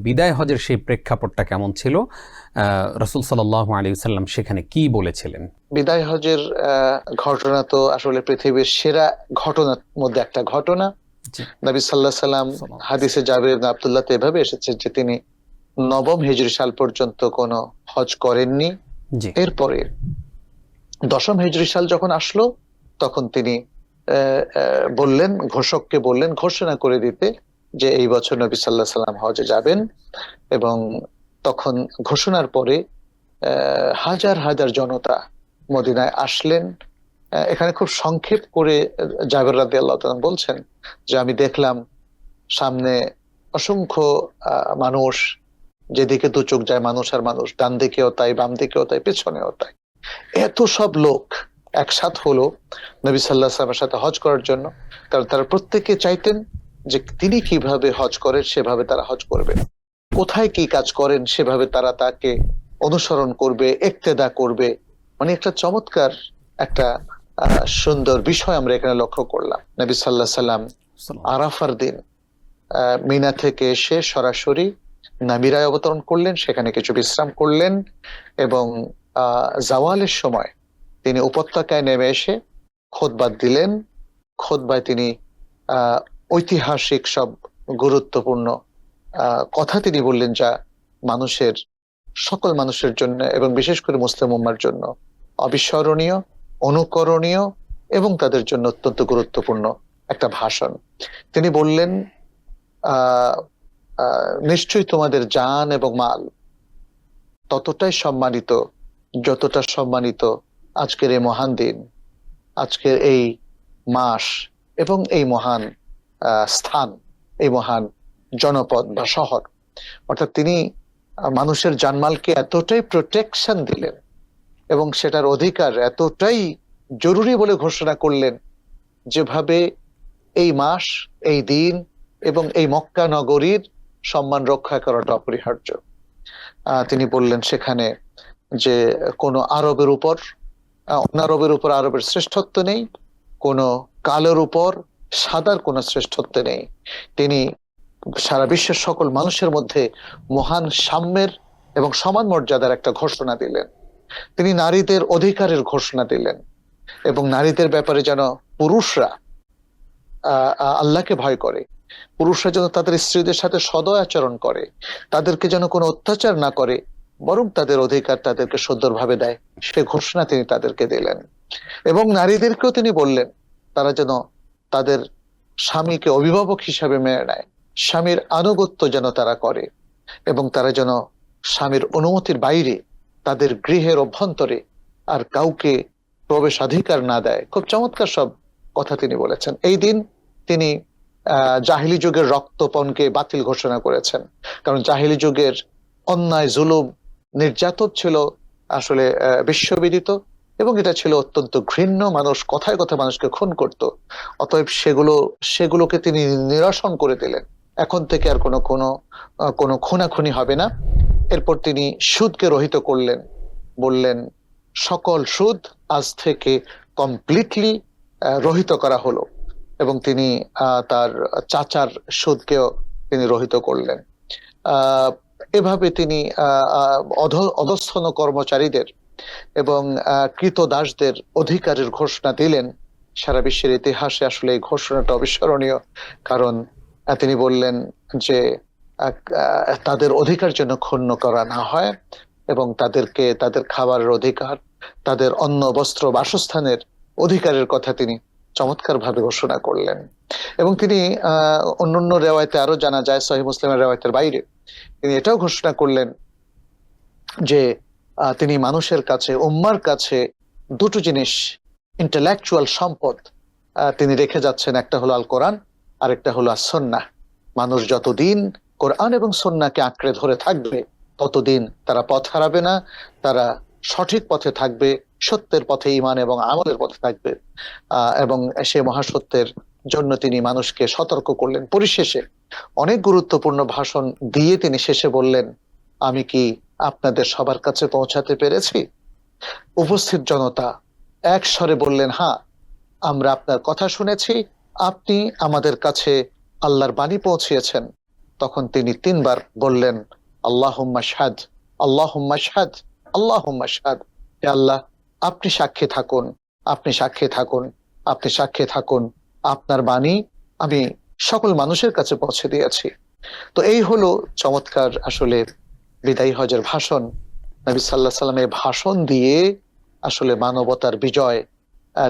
বিদায় হজের সেই প্রেক্ষাপটটা কেমন ছিল, রাসূল সাল্লাল্লাহু আলাইহি ওয়াসাল্লাম সেখানে কি বলেছিলেন? বিদায় হজের ঘটনা তো আসলে পৃথিবীর সেরা ঘটনার মধ্যে একটা ঘটনা। নবী সাল্লাল্লাহু আলাইহি সাল্লাম হাদিসে জাবের ইবনে আব্দুল্লাহ এভাবে এসেছে যে তিনি নবম হিজরি সাল পর্যন্ত কোনো হজ করেননি। এরপরে দশম হিজরি সাল যখন আসলো তখন তিনি বললেন, ঘোষককে বললেন ঘোষণা করে দিতে যে এই বছর নবী সাল্লাল্লাহু আলাইহি সাল্লাম হজে যাবেন। এবং তখন ঘোষণার পরে হাজার হাজার জনতা মদিনায় আসলেন। এখানে খুব সংক্ষেপ করে জাবের রাদিয়াল্লাহু তাআলা বলছেন যে আমি দেখলাম সামনে অসংখ্য মানুষ, যেদিকে দু চোখ যায় মানুষ আর মানুষ, ডান দিকেও তাই, বাম দিকেও তাই, পেছনেও তাই। এত সব লোক একসাথ হলো নবী সাল্লাল্লাহু আলাইহি ওয়াসাল্লামের সাথে হজ করার জন্য। কারণ তারা প্রত্যেকে চাইতেন যে তিনি কিভাবে হজ করেন সেভাবে তারা হজ করবে, কোথায় কি কাজ করেন সেভাবে তারা তাকে অনুসরণ করবে, ইক্তেদা করবে। মানে একটা চমৎকার একটা সুন্দর বিষয় আমরা এখানে লক্ষ্য করলাম। নবী সাল্লাল্লাহু আলাইহি সাল্লাম আরাফার দিন মিনা থেকে এসে সরাসরি নামিরায় অবতরণ করলেন, সেখানে কিছু বিশ্রাম করলেন এবং জাওয়ালের সময় তিনি উপত্যকায় নেমে এসে খুতবা দিলেন। খুতবায় তিনি ঐতিহাসিক সব গুরুত্বপূর্ণ কথা তিনি বললেন, যা মানুষের, সকল মানুষের জন্য এবং বিশেষ করে মুসলিম উম্মার জন্য অবিস্মরণীয়, অনুকরণীয় এবং তাদের জন্য অত্যন্ত গুরুত্বপূর্ণ একটা ভাষণ। তিনি বললেন, নিশ্চয়ই তোমাদের জান এবং মাল ততটাই সম্মানিত যতটা সম্মানিত আজকের এই মহান দিন, আজকের এই মাস এবং এই মহান স্থান, এই মহান জনপদ বা শহর। অর্থাৎ তিনি মানুষের জানমালকে এতটাই প্রোটেকশন দিলেন এবং সেটার অধিকার এতটাই জরুরি বলে ঘোষণা করলেন, যেভাবে এই মাস, এই দিন এবং এই মক্কা নগরীর সম্মান রক্ষা করাটা অপরিহার্য। তিনি বললেন সেখানে যে কোনো আরবের উপর, অনারবের উপর আরবের শ্রেষ্ঠত্ব নেই, কোনো কালোর উপর সাদার কোনো শ্রেষ্ঠত্ব নেই। তিনি সারা বিশ্বের সকল মানুষের মধ্যে মহান সাম্যের এবং সমান মর্যাদার একটা ঘোষণা দিলেন। তিনি নারীদের অধিকারের ঘোষণা দিলেন এবং নারীদের ব্যাপারে যেন পুরুষরা আল্লাহকে ভয় করে, পুরুষরা যেন তাদের স্ত্রীদের সাথে সদয় আচরণ করে, তাদেরকে যেন কোনো অত্যাচার না করে, বরং তাদের অধিকার তাদেরকে সুন্দরভাবে দেয়, সে ঘোষণা তিনি তাদেরকে দিলেন। এবং নারীদেরকেও তিনি বললেন তারা যেন তাদের স্বামীকে অভিভাবক হিসাবে মেনে নেয়, স্বামীর আনুগত্য যেন তারা করে এবং তারা যেন স্বামীর অনুমতির বাইরে তাদের গৃহের অভ্যন্তরে আর কাউকে প্রবেশাধিকার না দেয়। খুব চমৎকার সব কথা তিনি বলেছেন। এই দিন তিনি জাহিলি যুগের রক্তপণকে বাতিল ঘোষণা করেছেন, কারণ জাহিলি যুগের অন্যায়, জুলুম, নির্যাতন ছিল আসলে বিশ্ববিদিত এবং এটা ছিল অত্যন্ত ঘৃণ্য। মানুষ কথায় কথায় মানুষকে খুন করত। অতএব সেগুলোকে তিনি নিরসন করে দিলেন। এখন থেকে আর কোনো খুনাখুনি হবে না। এরপর তিনি সুদকে রহিত করলেন, বললেন সকল সুদ আজ থেকে কমপ্লিটলি রহিত করা হলো এবং তিনি তার চাচার সুদকেও তিনি রহিত করলেন। এভাবে তিনি অধস্থন কর্মচারীদের এবং কৃতদাসদের অধিকারের ঘোষণা দিলেন। সারা বিশ্বের ইতিহাসে আসলে এই ঘোষণাটা অবিস্মরণীয়, কারণ তিনি বললেন যে তাদের অধিকার যেন ক্ষুণ্ণ করা না হয় এবং তাদেরকে তাদের খাবারের অধিকার, তাদের অন্ন, বস্ত্র, বাসস্থানের অধিকারের কথা তিনি চমৎকার ভাবে ঘোষণা করলেন। এবং তিনি অন্যান্য রেওয়ায়তে আরো জানা যায়, সহিহ মুসলিমের রেওয়ায়তের বাইরে তিনি এটাও ঘোষণা করলেন যে তিনি মানুষের কাছে, উম্মার কাছে দুটো জিনিস, ইন্টেলেকচুয়াল সম্পদ তিনি রেখে যাচ্ছেন। একটা হলো আল কোরআন, আর একটা হলো সুন্নাহ। মানুষ যতদিন কোরআন এবং সুন্নাহকে আঁকড়ে ধরে থাকবে ততদিন তারা পথ হারাবে না, তারা সঠিক পথে থাকবে, সত্যের পথে, ঈমান এবং আমলের পথে থাকবে। এবং সে মহাসত্যের জন্য তিনি মানুষকে সতর্ক করলেন। পরিশেষে অনেক গুরুত্বপূর্ণ ভাষণ দিয়ে তিনি শেষে বললেন, আমি কি আপনাদের সবার কাছে পৌঁছাতে পেরেছি? উপস্থিত জনতা এক স্বরে বললেন, হ্যাঁ, আমরা আপনার কথা শুনেছি, আপনি আমাদের কাছে আল্লাহর বাণী পৌঁছিয়েছেন। তখন তিনি 3 বার বললেন, আল্লাহুম্মা শাহাদ, আল্লাহুম্মা শাহাদ, আল্লাহুম্মা শাহাদ। হে আল্লাহ, আপনি সাক্ষী থাকুন, আপনি সাক্ষী থাকুন, আপনি সাক্ষী থাকুন, আপনার বাণী আমি সকল মানুষের কাছে পৌঁছে দিয়েছি। তো এই হলো চমৎকার আসলে বিদায়ী হজের ভাষণ। নবী সাল্লাল্লাহু আলাইহি সাল্লামের ভাষণ দিয়ে আসলে মানবতার বিজয়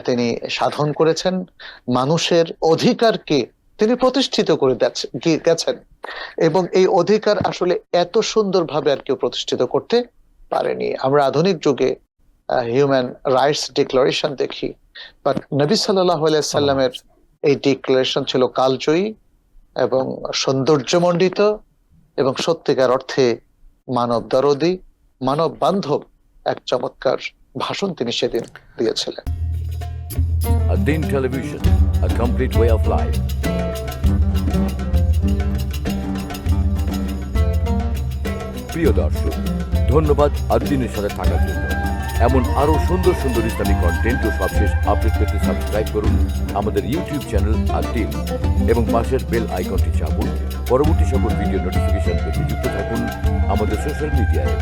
তিনি সাধন করেছেন। মানুষের অধিকারকে তিনি প্রতিষ্ঠিত করে গেছেন, এবং এই অধিকার আসলে এত সুন্দরভাবে আর কেউ প্রতিষ্ঠিত করতে পারেনি। আমরা আধুনিক যুগে হিউম্যান রাইটস ডিক্লারেশন দেখি, বাট নবী সাল্লাল্লাহু আলাইহি সাল্লামের এই ডিক্লারেশন ছিল কালজয়ী এবং সৌন্দর্যমণ্ডিত এবং সত্যিকার অর্থে মানব দরদী, মানব বান্ধব এক চমৎকার ভাষণ তিনি সেদিন দিয়েছিলেন। Adin Television, a complete way of life. প্রিয় দর্শক, ধন্যবাদ আদ্দিনের সাথে থাকার জন্য। এমন আরো সুন্দর সুন্দর ইসলামিক কন্টেন্ট ও সবশেষ আপডেট পেতে সাবস্ক্রাইব করুন আমাদের ইউটিউব চ্যানেল আদ্দিন এবং পাশের বেল আইকনটি চাপুন। পরবর্তী সকল ভিডিও নোটিফিকেশন পেতে যুক্ত থাকুন আমাদের সোশ্যাল মিডিয়ায়।